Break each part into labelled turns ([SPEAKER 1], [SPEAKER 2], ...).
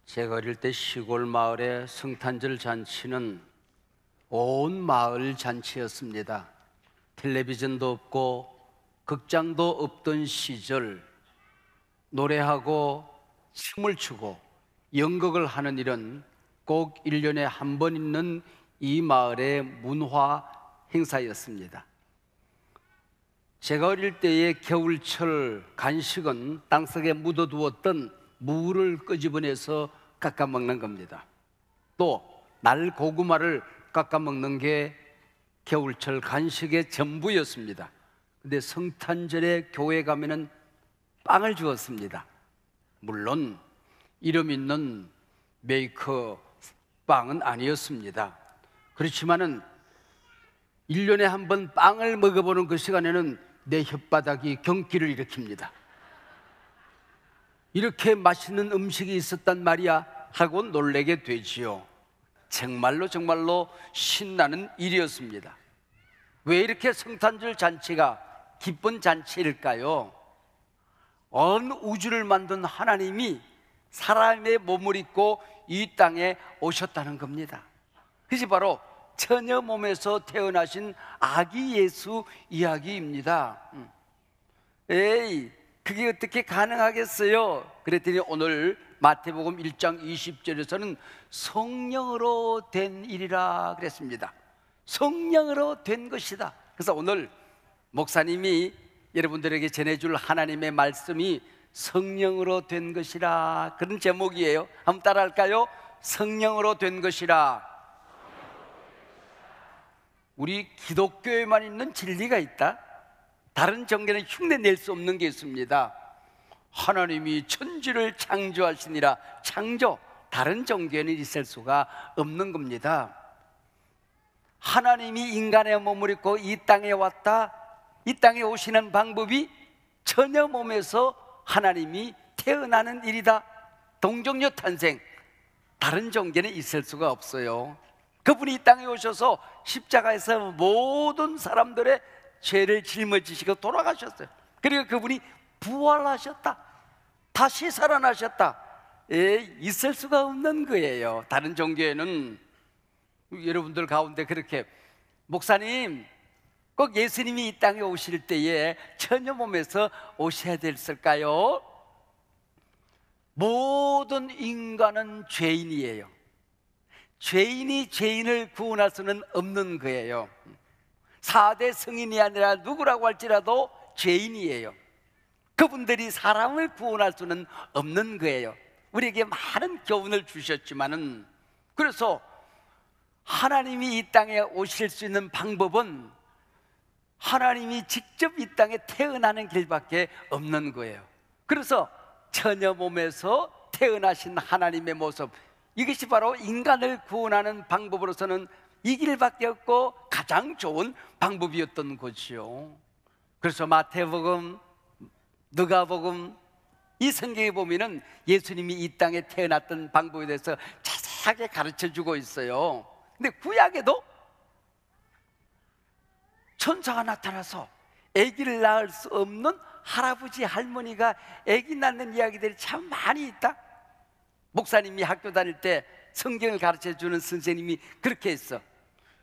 [SPEAKER 1] 제가 어릴 때 시골 마을의 성탄절 잔치는 온 마을 잔치였습니다. 텔레비전도 없고 극장도 없던 시절, 노래하고 춤을 추고 연극을 하는 일은 꼭 1년에 한 번 있는 이 마을의 문화 행사였습니다. 제가 어릴 때의 겨울철 간식은 땅속에 묻어두었던 무를 끄집어내서 깎아 먹는 겁니다. 또 날고구마를 깎아 먹는 게 겨울철 간식의 전부였습니다. 근데 성탄절에 교회 가면은 빵을 주었습니다. 물론 이름 있는 메이커 빵은 아니었습니다. 그렇지만은 1년에 한 번 빵을 먹어보는 그 시간에는 내 혓바닥이 경기를 일으킵니다. 이렇게 맛있는 음식이 있었단 말이야 하고 놀라게 되지요. 정말로 신나는 일이었습니다. 왜 이렇게 성탄절 잔치가 기쁜 잔치일까요? 온 우주를 만든 하나님이 사람의 몸을 입고 이 땅에 오셨다는 겁니다. 그것이 바로 처녀 몸에서 태어나신 아기 예수 이야기입니다. 에이, 그게 어떻게 가능하겠어요? 그랬더니 오늘 마태복음 1장 20절에서는 성령으로 된 일이라 그랬습니다. 성령으로 된 것이다. 그래서 오늘 목사님이 여러분들에게 전해줄 하나님의 말씀이 성령으로 된 것이라, 그런 제목이에요. 한번 따라할까요? 성령으로 된 것이라. 우리 기독교에만 있는 진리가 있다. 다른 종교는 흉내낼 수 없는 게 있습니다. 하나님이 천지를 창조하시니라. 창조, 다른 종교에는 있을 수가 없는 겁니다. 하나님이 인간의 몸을 입고 이 땅에 왔다. 이 땅에 오시는 방법이 처녀 몸에서 하나님이 태어나는 일이다. 동정녀 탄생, 다른 종교는 있을 수가 없어요. 그분이 이 땅에 오셔서 십자가에서 모든 사람들의 죄를 짊어지시고 돌아가셨어요. 그리고 그분이 부활하셨다, 다시 살아나셨다. 있을 수가 없는 거예요. 다른 종교에는. 여러분들 가운데 그렇게, 목사님 꼭 예수님이 이 땅에 오실 때에 처녀 몸에서 오셔야 됐을까요? 모든 인간은 죄인이에요. 죄인이 죄인을 구원할 수는 없는 거예요. 4대 성인이 아니라 누구라고 할지라도 죄인이에요. 그분들이 사람을 구원할 수는 없는 거예요. 우리에게 많은 교훈을 주셨지만은, 그래서 하나님이 이 땅에 오실 수 있는 방법은 하나님이 직접 이 땅에 태어나는 길밖에 없는 거예요. 그래서 처녀 몸에서 태어나신 하나님의 모습, 이것이 바로 인간을 구원하는 방법으로서는 이 길밖에 없고 가장 좋은 방법이었던 것이요. 그래서 마태복음, 누가복음, 이 성경에 보면은 예수님이 이 땅에 태어났던 방법에 대해서 자세하게 가르쳐주고 있어요. 근데 구약에도 천사가 나타나서 아기를 낳을 수 없는 할아버지, 할머니가 아기 낳는 이야기들이 참 많이 있다. 목사님이 학교 다닐 때 성경을 가르쳐주는 선생님이 그렇게 했어.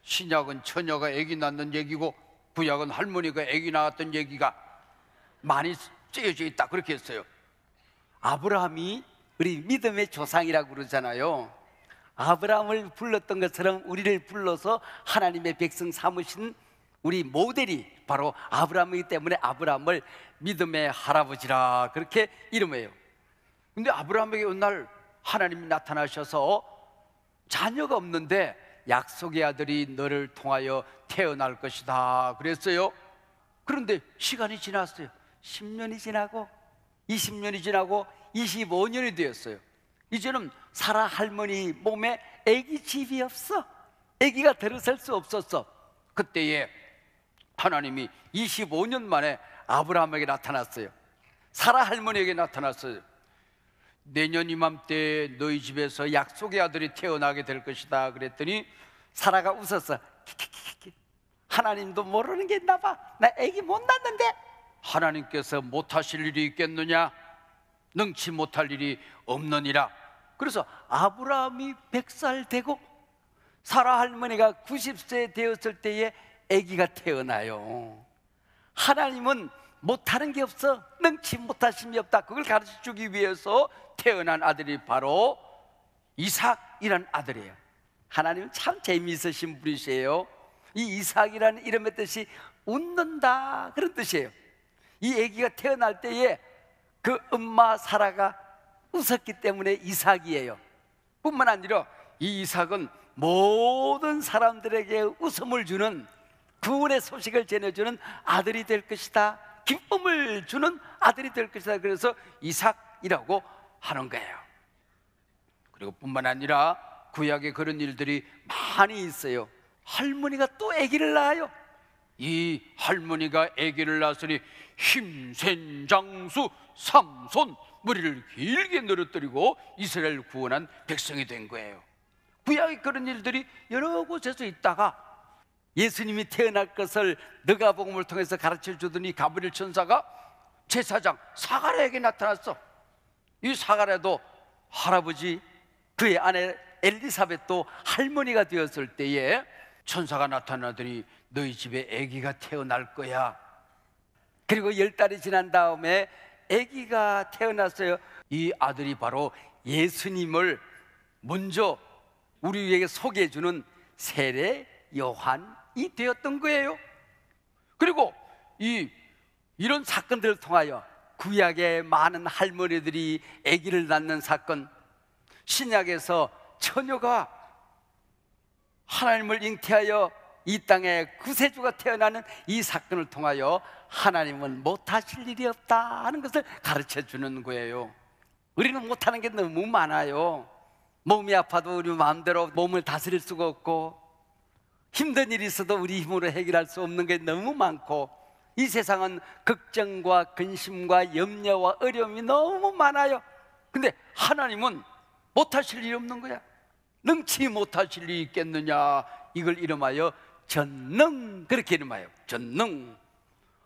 [SPEAKER 1] 신약은 처녀가 아기 낳는 얘기고 구약은 할머니가 아기 낳았던 얘기가 많이 쓰여져 있다, 그렇게 했어요. 아브라함이 우리 믿음의 조상이라고 그러잖아요. 아브라함을 불렀던 것처럼 우리를 불러서 하나님의 백성 삼으신 우리 모델이 바로 아브라함이기 때문에 아브라함을 믿음의 할아버지라 그렇게 이름해요. 근데 아브라함에게 어느 날 하나님이 나타나셔서 자녀가 없는데 약속의 아들이 너를 통하여 태어날 것이다 그랬어요. 그런데 시간이 지났어요. 10년이 지나고 20년이 지나고 25년이 되었어요. 이제는 사라 할머니 몸에 아기 집이 없어. 아기가 들어설 수 없었어. 그때에 하나님이 25년 만에 아브라함에게 나타났어요. 사라 할머니에게 나타났어요. 내년 이맘때 너희 집에서 약속의 아들이 태어나게 될 것이다 그랬더니 사라가 웃었어. 하나님도 모르는 게 있나 봐. 나 아기 못 낳는데. 하나님께서 못하실 일이 있겠느냐? 능치 못할 일이 없느니라. 그래서 아브라함이 100살 되고 사라 할머니가 90세 되었을 때에 아기가 태어나요. 하나님은 못하는 게 없어, 능치 못하심이 없다, 그걸 가르쳐주기 위해서 태어난 아들이 바로 이삭이라는 아들이에요. 하나님은 참 재미있으신 분이세요. 이 이삭이라는 이름의 뜻이 웃는다, 그런 뜻이에요. 이 아기가 태어날 때에 그 엄마 사라가 웃었기 때문에 이삭이에요. 뿐만 아니라 이 이삭은 모든 사람들에게 웃음을 주는, 구원의 소식을 전해주는 아들이 될 것이다, 기쁨을 주는 아들이 될 것이다. 그래서 이삭이라고 하는 거예요. 그리고 뿐만 아니라 구약에 그런 일들이 많이 있어요. 할머니가 또 아기를 낳아요. 이 할머니가 아기를 낳았으니 힘센 장수 삼손, 머리를 길게 늘어뜨리고 이스라엘 구원한 백성이 된 거예요. 구약에 그런 일들이 여러 곳에서 있다가 예수님이 태어날 것을 누가복음을 통해서 가르쳐 주더니 가브리엘 천사가 제사장 사가랴에게 나타났어. 이 사가랴도 할아버지, 그의 아내 엘리사벳도 할머니가 되었을 때에 천사가 나타나더니 너희 집에 아기가 태어날 거야. 그리고 10달이 지난 다음에 아기가 태어났어요. 이 아들이 바로 예수님을 먼저 우리에게 소개해 주는 세례 요한이 되었던 거예요. 그리고 이런 사건들을 통하여 구약의 많은 할머니들이 아기를 낳는 사건, 신약에서 처녀가 하나님을 잉태하여 이 땅에 구세주가 태어나는 이 사건을 통하여 하나님은 못하실 일이 없다 하는 것을 가르쳐 주는 거예요. 우리는 못하는 게 너무 많아요. 몸이 아파도 우리 마음대로 몸을 다스릴 수가 없고, 힘든 일이 있어도 우리 힘으로 해결할 수 없는 게 너무 많고, 이 세상은 걱정과 근심과 염려와 어려움이 너무 많아요. 근데 하나님은 못하실 일이 없는 거야. 능치 못하실 일이 있겠느냐, 이걸 이름하여 전능, 그렇게 이름하여 전능.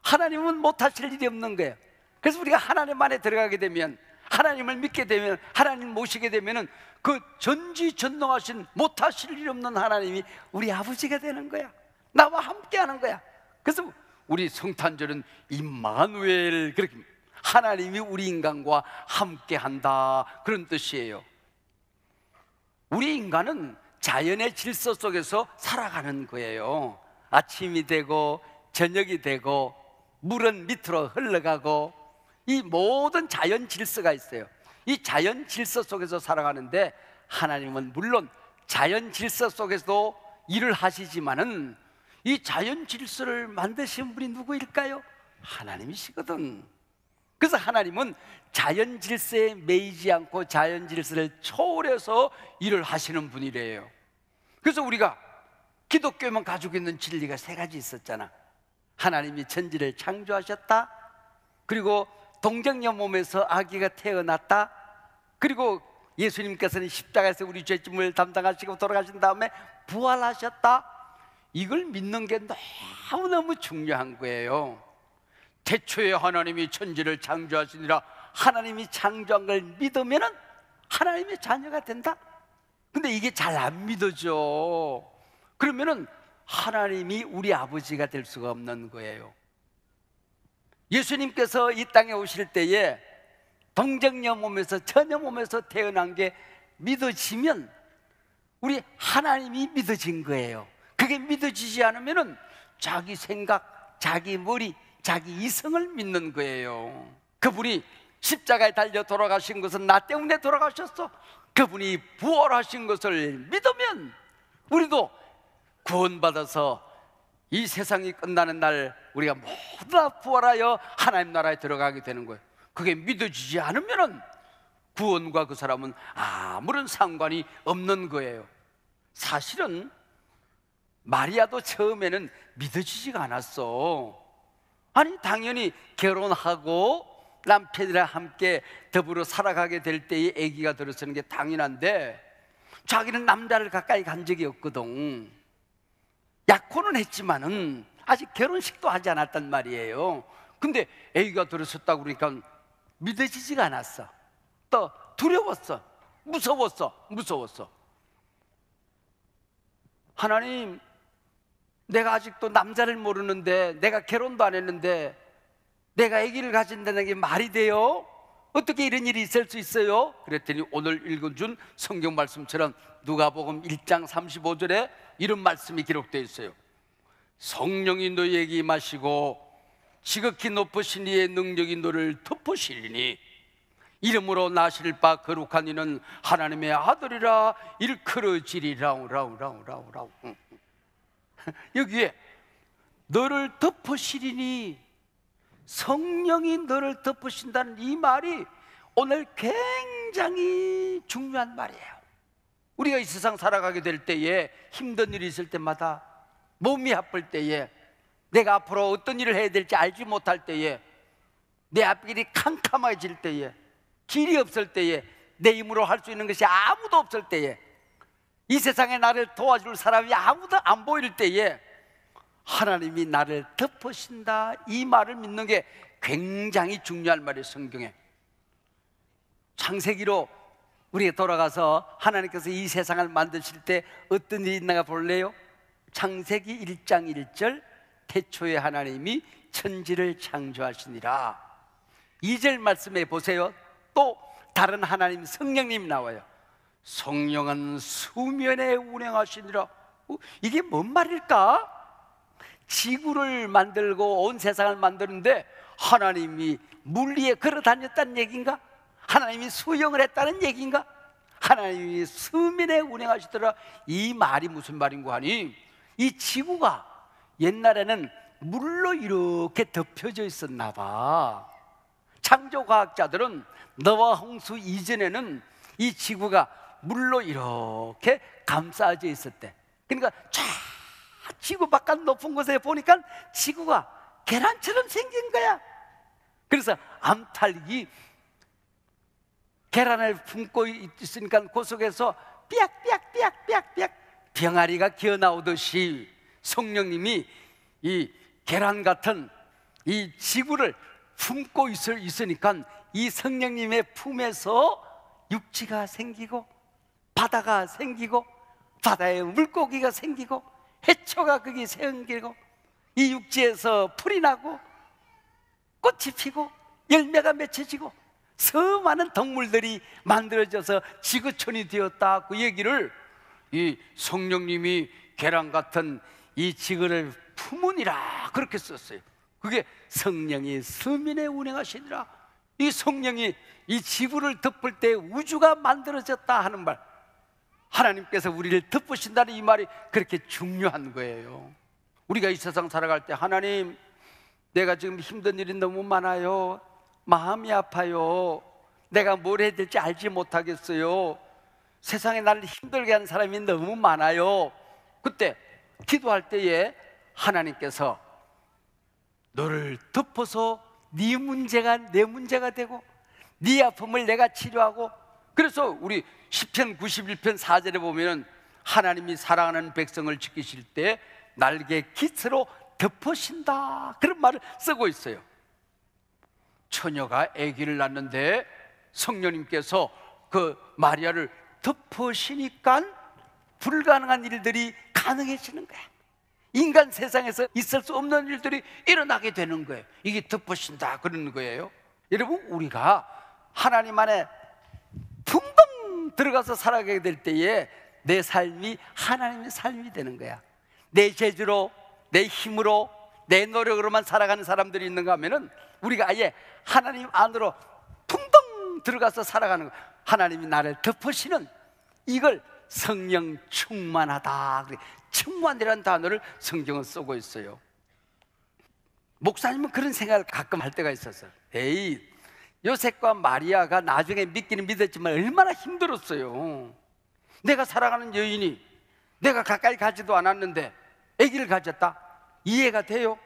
[SPEAKER 1] 하나님은 못하실 일이 없는 거예요. 그래서 우리가 하나님 안에 들어가게 되면, 하나님을 믿게 되면, 하나님 모시게 되면 그 전지전능하신 못하실 일이 없는 하나님이 우리 아버지가 되는 거야. 나와 함께 하는 거야. 그래서 우리 성탄절은 임마누엘, 그렇게 하나님이 우리 인간과 함께 한다, 그런 뜻이에요. 우리 인간은 자연의 질서 속에서 살아가는 거예요. 아침이 되고 저녁이 되고 물은 밑으로 흘러가고, 이 모든 자연 질서가 있어요. 이 자연 질서 속에서 살아가는데 하나님은 물론 자연 질서 속에서도 일을 하시지만은 이 자연 질서를 만드신 분이 누구일까요? 하나님이시거든. 그래서 하나님은 자연 질서에 매이지 않고 자연 질서를 초월해서 일을 하시는 분이래요. 그래서 우리가 기독교만 가지고 있는 진리가 3가지 있었잖아. 하나님이 천지를 창조하셨다, 그리고 동정녀 몸에서 아기가 태어났다, 그리고 예수님께서는 십자가에서 우리 죄짐을 담당하시고 돌아가신 다음에 부활하셨다. 이걸 믿는 게 너무너무 중요한 거예요. 태초에 하나님이 천지를 창조하시니라, 하나님이 창조한 걸 믿으면 하나님의 자녀가 된다. 근데 이게 잘 안 믿어져. 그러면은 하나님이 우리 아버지가 될 수가 없는 거예요. 예수님께서 이 땅에 오실 때에 동정녀 몸에서, 처녀 몸에서 태어난 게 믿어지면 우리 하나님이 믿어진 거예요. 그게 믿어지지 않으면은 자기 생각, 자기 머리, 자기 이성을 믿는 거예요. 그분이 십자가에 달려 돌아가신 것은 나 때문에 돌아가셨어. 그분이 부활하신 것을 믿으면 우리도 구원받아서 이 세상이 끝나는 날 우리가 모두 다 부활하여 하나님 나라에 들어가게 되는 거예요. 그게 믿어지지 않으면 구원과 그 사람은 아무런 상관이 없는 거예요. 사실은 마리아도 처음에는 믿어지지가 않았어. 아니, 당연히 결혼하고 남편이랑 함께 더불어 살아가게 될 때에 아기가 들어서는 게 당연한데, 자기는 남자를 가까이 간 적이 없거든. 약혼은 했지만은 아직 결혼식도 하지 않았단 말이에요. 근데 아기가 들어섰다고 그러니까 믿어지지가 않았어. 또 두려웠어. 무서웠어. 하나님, 내가 아직도 남자를 모르는데, 내가 결혼도 안 했는데 내가 아기를 가진다는 게 말이 돼요? 어떻게 이런 일이 있을 수 있어요? 그랬더니 오늘 읽어준 성경 말씀처럼 누가복음 1장 35절에 이런 말씀이 기록되어 있어요. 성령이 너희에게 임하시고 지극히 높으신 이의 능력이 너를 덮으시리니 이름으로 나실 바 거룩한 이는 하나님의 아들이라 일컬어지리라. 여기에 너를 덮으시리니, 성령이 너를 덮으신다는 이 말이 오늘 굉장히 중요한 말이에요. 우리가 이 세상 살아가게 될 때에, 힘든 일이 있을 때마다, 몸이 아플 때에, 내가 앞으로 어떤 일을 해야 될지 알지 못할 때에, 내 앞길이 캄캄해질 때에, 길이 없을 때에, 내 힘으로 할 수 있는 것이 아무도 없을 때에, 이 세상에 나를 도와줄 사람이 아무도 안 보일 때에 하나님이 나를 덮으신다, 이 말을 믿는 게 굉장히 중요한 말이에요. 성경에 창세기로 우리가 돌아가서 하나님께서 이 세상을 만드실 때 어떤 일이 있나가 볼래요? 창세기 1장 1절, 태초에 하나님이 천지를 창조하시니라. 2절 말씀에 보세요. 또 다른 하나님, 성령님이 나와요. 성령은 수면에 운행하시니라. 이게 뭔 말일까? 지구를 만들고 온 세상을 만드는데 하나님이 물 위에 걸어 다녔다는 얘기인가? 하나님이 수영을 했다는 얘기인가? 하나님이 수면에 운행하시더라. 이 말이 무슨 말인고 하니, 이 지구가 옛날에는 물로 이렇게 덮여져 있었나 봐. 창조과학자들은 노아 홍수 이전에는 이 지구가 물로 이렇게 감싸져 있었대. 그러니까 쫙 지구 바깥 높은 곳에 보니까 지구가 계란처럼 생긴 거야. 그래서 암탉이 계란을 품고 있으니까 그 속에서 삐약삐약 병아리가 기어나오듯이 성령님이 이 계란 같은 이 지구를 품고 있으니까 이 성령님의 품에서 육지가 생기고 바다가 생기고 바다에 물고기가 생기고 해초가 거기 생기고 이 육지에서 풀이 나고 꽃이 피고 열매가 맺혀지고 수많은 동물들이 만들어져서 지구촌이 되었다. 그 얘기를 이 성령님이 계란 같은 이 지구를 품으니라 그렇게 썼어요. 그게 성령이 수면에 운행하시니라. 이 성령이 이 지구를 덮을 때 우주가 만들어졌다 하는 말, 하나님께서 우리를 덮으신다는 이 말이 그렇게 중요한 거예요. 우리가 이 세상 살아갈 때, 하나님, 내가 지금 힘든 일이 너무 많아요. 마음이 아파요. 내가 뭘 해야 될지 알지 못하겠어요. 세상에 나를 힘들게 하는 사람이 너무 많아요. 그때 기도할 때에 하나님께서 너를 덮어서 네 문제가 내 문제가 되고 네 아픔을 내가 치료하고, 그래서 우리 시편 91편 4절에 보면 하나님이 사랑하는 백성을 지키실 때 날개 깃으로 덮으신다, 그런 말을 쓰고 있어요. 처녀가 아기를 낳는데 성령님께서 그 마리아를 덮으시니까 불가능한 일들이 가능해지는 거야. 인간 세상에서 있을 수 없는 일들이 일어나게 되는 거예요. 이게 덮으신다 그러는 거예요. 여러분, 우리가 하나님 안에 붕덩 들어가서 살아가게 될 때에 내 삶이 하나님의 삶이 되는 거야. 내 재주로, 내 힘으로, 내 노력으로만 살아가는 사람들이 있는가 하면은 우리가 아예 하나님 안으로 붕덩 들어가서 살아가는 거야. 하나님이 나를 덮으시는, 이걸 성령 충만하다, 충만이라는 단어를 성경은 쓰고 있어요. 목사님은 그런 생각을 가끔 할 때가 있었어요. 에이, 요셉과 마리아가 나중에 믿기는 믿었지만 얼마나 힘들었어요. 내가 사랑하는 여인이 내가 가까이 가지도 않았는데 아기를 가졌다? 이해가 돼요?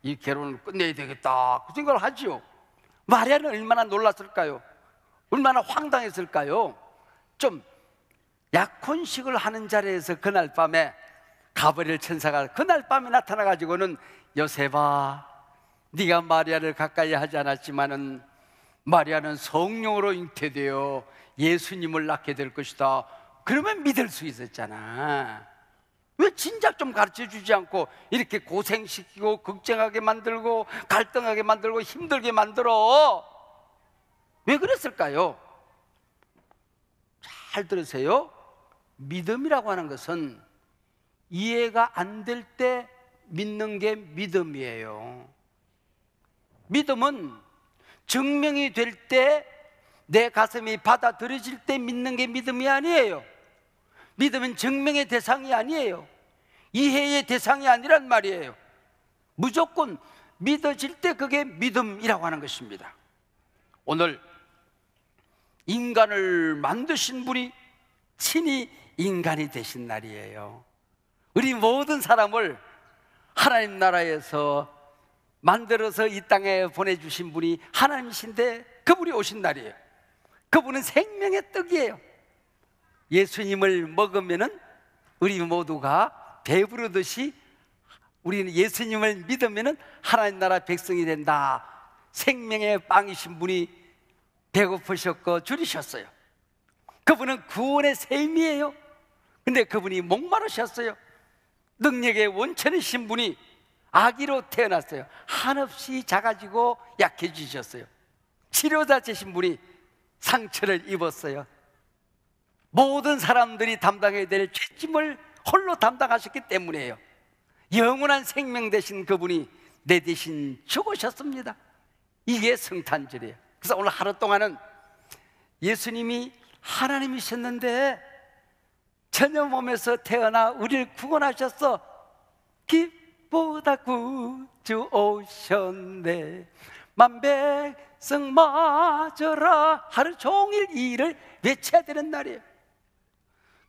[SPEAKER 1] 이 결혼을 끝내야 되겠다, 그 생각을 하지요. 마리아는 얼마나 놀랐을까요? 얼마나 황당했을까요? 좀 약혼식을 하는 자리에서 그날 밤에 가브리엘 천사가 그날 밤에 나타나가지고는, 요셉아, 네가 마리아를 가까이 하지 않았지만은 마리아는 성령으로 잉태되어 예수님을 낳게 될 것이다. 그러면 믿을 수 있었잖아. 왜 진작 좀 가르쳐 주지 않고 이렇게 고생시키고 걱정하게 만들고 갈등하게 만들고 힘들게 만들어? 왜 그랬을까요? 잘 들으세요. 믿음이라고 하는 것은 이해가 안 될 때 믿는 게 믿음이에요. 믿음은 증명이 될 때, 내 가슴이 받아들여질 때 믿는 게 믿음이 아니에요. 믿음은 증명의 대상이 아니에요. 이해의 대상이 아니란 말이에요. 무조건 믿어질 때 그게 믿음이라고 하는 것입니다. 오늘 인간을 만드신 분이 친히 인간이 되신 날이에요. 우리 모든 사람을 하나님 나라에서 만들어서 이 땅에 보내주신 분이 하나님이신데 그분이 오신 날이에요. 그분은 생명의 떡이에요. 예수님을 먹으면은 우리 모두가 배부르듯이 우리는 예수님을 믿으면은 하나님 나라 백성이 된다. 생명의 빵이신 분이 배고프셨고 줄이셨어요. 그분은 구원의 셈이에요. 근데 그분이 목마르셨어요. 능력의 원천이신 분이 아기로 태어났어요. 한없이 작아지고 약해지셨어요. 치료자 되신 분이 상처를 입었어요. 모든 사람들이 담당해야 될 죄짐을 홀로 담당하셨기 때문이에요. 영원한 생명 되신 그분이 내 대신 죽으셨습니다. 이게 성탄절이에요. 그래서 오늘 하루 동안은 예수님이 하나님이셨는데 처녀 몸에서 태어나 우리를 구원하셨어. 기쁘다 구주 오셨네. 만백성 맞아라. 하루 종일 이 일을 외쳐야 되는 날이에요.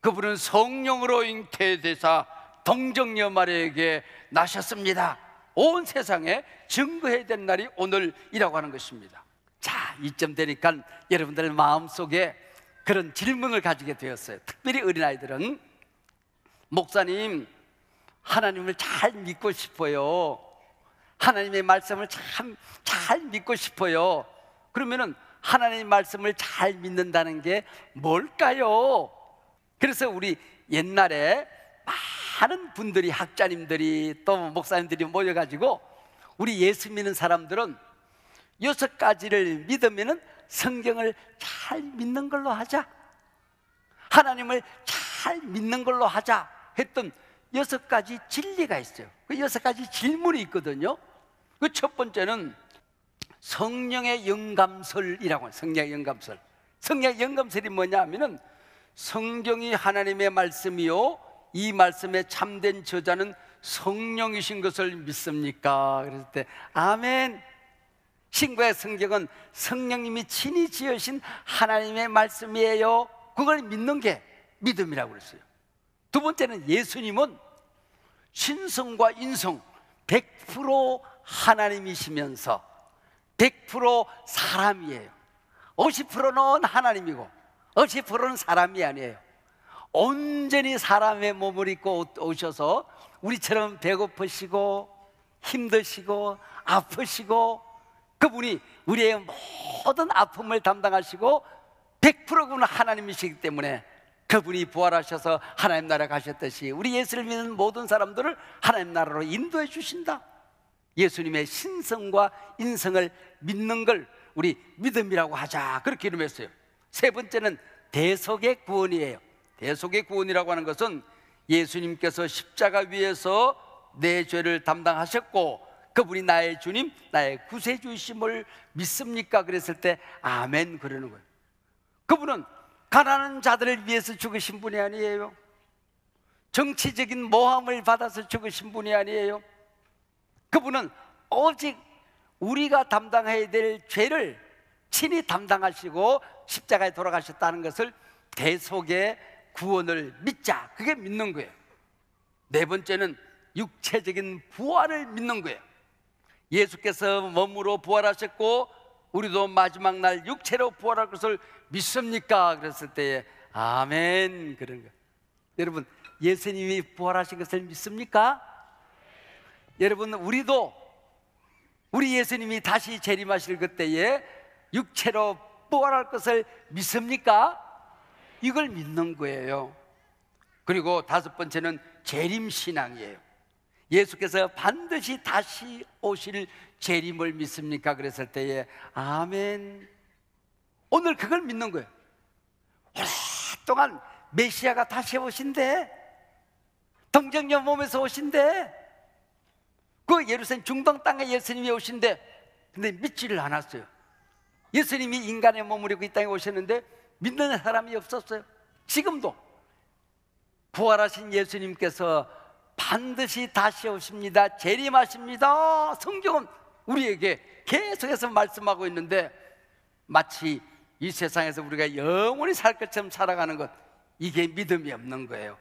[SPEAKER 1] 그분은 성령으로 잉태되사 동정녀 마리아에게 나셨습니다. 온 세상에 증거해야 되는 날이 오늘이라고 하는 것입니다. 자, 이쯤 되니까 여러분들 마음속에 그런 질문을 가지게 되었어요. 특별히 어린아이들은 목사님, 하나님을 잘 믿고 싶어요. 하나님의 말씀을 참 잘 믿고 싶어요. 그러면은 하나님의 말씀을 잘 믿는다는 게 뭘까요? 그래서 우리 옛날에 많은 분들이, 학자님들이 또 목사님들이 모여가지고 우리 예수 믿는 사람들은 6가지를 믿으면은 성경을 잘 믿는 걸로 하자, 하나님을 잘 믿는 걸로 하자 했던 6가지 진리가 있어요. 그 6가지 질문이 있거든요. 그 첫 번째는 성령의 영감설이라고 해요. 성령의 영감설. 성령의 영감설이 뭐냐 하면은 성경이 하나님의 말씀이요, 이 말씀의 참된 저자는 성령이신 것을 믿습니까? 그랬을 때 아멘. 신구의 성경은 성령님이 친히 지으신 하나님의 말씀이에요. 그걸 믿는 게 믿음이라고 그랬어요. 두 번째는 예수님은 신성과 인성 100% 하나님이시면서 100% 사람이에요. 50%는 하나님이고 50%는 사람이 아니에요. 온전히 사람의 몸을 입고 오셔서 우리처럼 배고프시고 힘드시고 아프시고, 그분이 우리의 모든 아픔을 담당하시고 100% 그분은 하나님이시기 때문에 그분이 부활하셔서 하나님 나라 가셨듯이 우리 예수를 믿는 모든 사람들을 하나님 나라로 인도해 주신다. 예수님의 신성과 인성을 믿는 걸 우리 믿음이라고 하자, 그렇게 이름했어요. 세 번째는 대속의 구원이에요. 대속의 구원이라고 하는 것은 예수님께서 십자가 위에서 내 죄를 담당하셨고 그분이 나의 주님, 나의 구세주이심을 믿습니까? 그랬을 때 아멘 그러는 거예요. 그분은 가난한 자들을 위해서 죽으신 분이 아니에요. 정치적인 모함을 받아서 죽으신 분이 아니에요. 그분은 오직 우리가 담당해야 될 죄를 친히 담당하시고 십자가에 돌아가셨다는 것을, 대속의 구원을 믿자, 그게 믿는 거예요. 네 번째는 육체적인 부활을 믿는 거예요. 예수께서 몸으로 부활하셨고 우리도 마지막 날 육체로 부활할 것을 믿습니까? 그랬을 때에 아멘 그런 거예요. 여러분, 예수님이 부활하신 것을 믿습니까? 여러분, 우리도 우리 예수님이 다시 재림하실 그때에 육체로 부활할 것을 믿습니까? 이걸 믿는 거예요. 그리고 다섯 번째는 재림신앙이에요. 예수께서 반드시 다시 오실 재림을 믿습니까? 그랬을 때에 아멘. 오늘 그걸 믿는 거예요. 오랫동안 메시아가 다시 오신대, 동정녀 몸에서 오신대, 그 예루살렘 중동 땅에 예수님이 오신대. 근데 믿지를 않았어요. 예수님이 인간의 몸을 입고 이 땅에 오셨는데 믿는 사람이 없었어요. 지금도 부활하신 예수님께서 반드시 다시 오십니다, 재림하십니다. 성경은 우리에게 계속해서 말씀하고 있는데 마치 이 세상에서 우리가 영원히 살 것처럼 살아가는 것, 이게 믿음이 없는 거예요.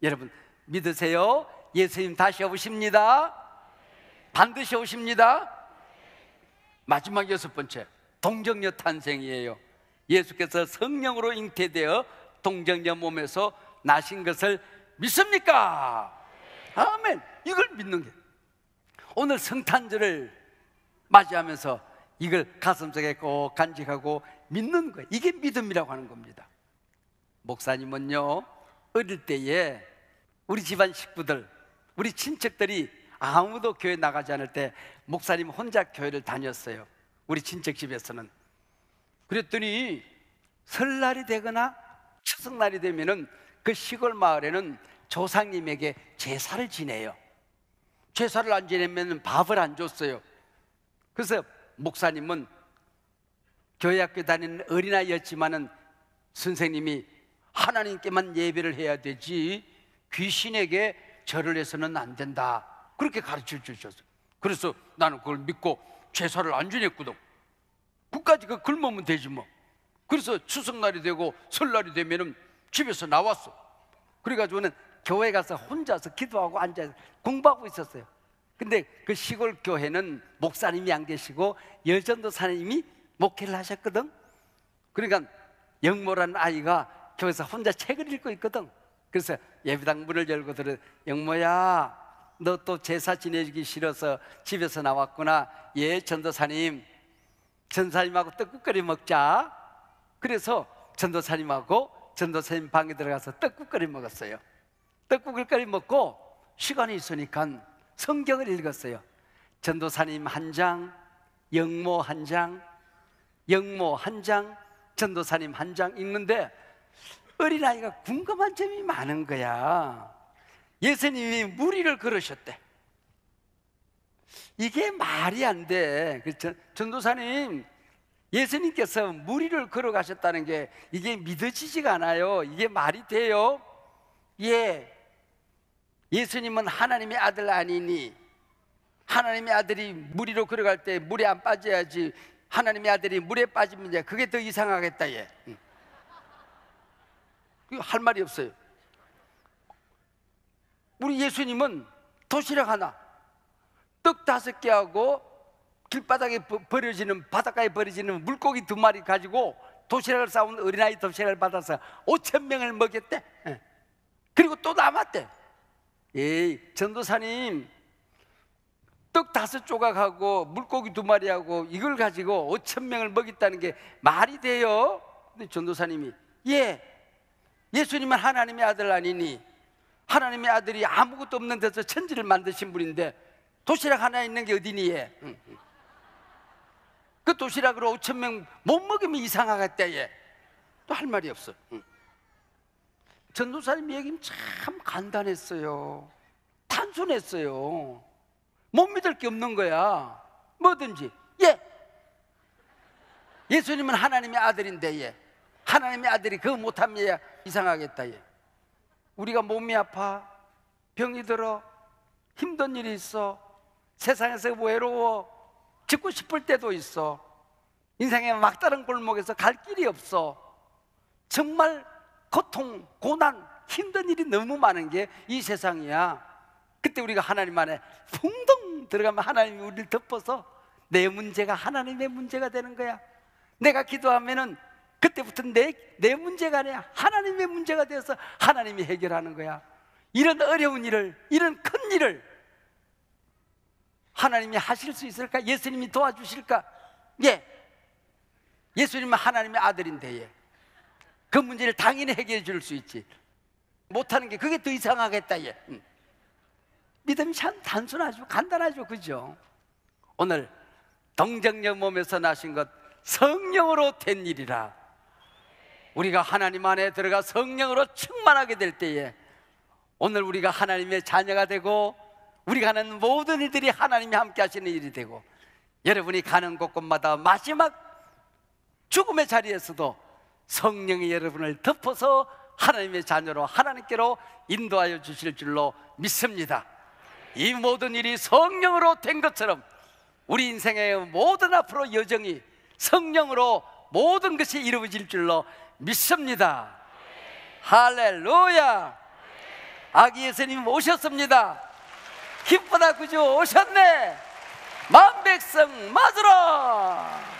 [SPEAKER 1] 여러분 믿으세요? 예수님 다시 오십니다. 반드시 오십니다. 마지막 여섯 번째, 동정녀 탄생이에요. 예수께서 성령으로 잉태되어 동정녀 몸에서 나신 것을 믿습니까? 아멘. 이걸 믿는 게, 오늘 성탄절을 맞이하면서 이걸 가슴속에 꼭 간직하고 믿는 거예요. 이게 믿음이라고 하는 겁니다. 목사님은요, 어릴 때에 우리 집안 식구들, 우리 친척들이 아무도 교회 나가지 않을 때 목사님 혼자 교회를 다녔어요. 우리 친척 집에서는. 그랬더니 설날이 되거나 추석날이 되면은 그 시골 마을에는 조상님에게 제사를 지내요. 제사를 안 지내면 밥을 안 줬어요. 그래서 목사님은 교회 학교 다니는 어린아이였지만은 선생님이 하나님께만 예배를 해야 되지 귀신에게 절을 해서는 안 된다, 그렇게 가르쳐 주셨어요. 그래서 나는 그걸 믿고 제사를 안 지냈거든. 그까지 그 굶으면 되지 뭐. 그래서 추석날이 되고 설날이 되면은 집에서 나왔어. 그래가지고는 교회 가서 혼자서 기도하고 앉아서 공부하고 있었어요. 근데 그 시골 교회는 목사님이 안 계시고 여전도사님이 목회를 하셨거든. 그러니까 영모라는 아이가 교회에서 혼자 책을 읽고 있거든. 그래서 예배당 문을 열고 들어, 영모야, 너 또 제사 지내기 싫어서 집에서 나왔구나. 예, 전도사님, 전도사님하고 떡국거리 먹자. 그래서 전도사님하고 전도사님 방에 들어가서 떡국거리 먹었어요. 떡국거리 먹고 시간이 있으니까 성경을 읽었어요. 전도사님 한 장, 영모 한 장, 영모 한 장, 전도사님 한 장 읽는데 어린아이가 궁금한 점이 많은 거야. 예수님이 무리를 걸으셨대. 이게 말이 안 돼. 전도사님, 예수님께서 무리를 걸어가셨다는 게 이게 믿어지지가 않아요. 이게 말이 돼요? 예, 예수님은 하나님의 아들 아니니 하나님의 아들이 무리로 걸어갈 때 물에 안 빠져야지, 하나님의 아들이 물에 빠지면 이제 그게 더 이상하겠다. 얘 할 말이 없어요. 우리 예수님은 도시락 하나, 떡 5개하고 길바닥에 버려지는, 바닷가에 버려지는 물고기 2마리 가지고 도시락을 싸운 어린아이 도시락을 받아서 5,000명을 먹였대. 그리고 또 남았대. 에이, 전도사님, 떡 5조각하고 물고기 2마리하고 이걸 가지고 5,000명을 먹였다는 게 말이 돼요? 근데 전도사님이, 예, 예수님은 하나님의 아들 아니니 하나님의 아들이 아무것도 없는 데서 천지를 만드신 분인데 도시락 하나 있는 게 어디니? 얘. 그 도시락으로 5,000명 못 먹으면 이상하겠다. 얘. 또 할 말이 없어. 전도사님 얘기는 참 간단했어요. 단순했어요. 못 믿을 게 없는 거야. 뭐든지. 예, 예수님은 하나님의 아들인데, 예, 하나님의 아들이 그거 못하면 이상하겠다. 예. 우리가 몸이 아파, 병이 들어, 힘든 일이 있어, 세상에서 외로워, 죽고 싶을 때도 있어, 인생의 막다른 골목에서 갈 길이 없어, 정말 고통, 고난, 힘든 일이 너무 많은 게 이 세상이야. 그때 우리가 하나님 안에 풍덩 들어가면 하나님이 우리를 덮어서 내 문제가 하나님의 문제가 되는 거야. 내가 기도하면은 그때부터 내 문제가 아니야, 하나님의 문제가 되어서 하나님이 해결하는 거야. 이런 어려운 일을, 이런 큰 일을 하나님이 하실 수 있을까? 예수님이 도와주실까? 예, 예수님은 하나님의 아들인데 그 문제를 당연히 해결해 줄 수 있지. 못하는 게 그게 더 이상하겠다. 믿음이 참 단순하죠. 간단하죠. 그죠? 오늘 동정녀 몸에서 나신 것 성령으로 된 일이라. 우리가 하나님 안에 들어가 성령으로 충만하게 될 때에 오늘 우리가 하나님의 자녀가 되고 우리가 하는 모든 일들이 하나님이 함께 하시는 일이 되고 여러분이 가는 곳곳마다 마지막 죽음의 자리에서도 성령이 여러분을 덮어서 하나님의 자녀로 하나님께로 인도하여 주실 줄로 믿습니다. 이 모든 일이 성령으로 된 것처럼 우리 인생의 모든 앞으로 여정이 성령으로 모든 것이 이루어질 줄로 믿습니다. 할렐루야. 아기 예수님 오셨습니다. 기쁘다 그죠? 오셨네. 만백성 맞으라.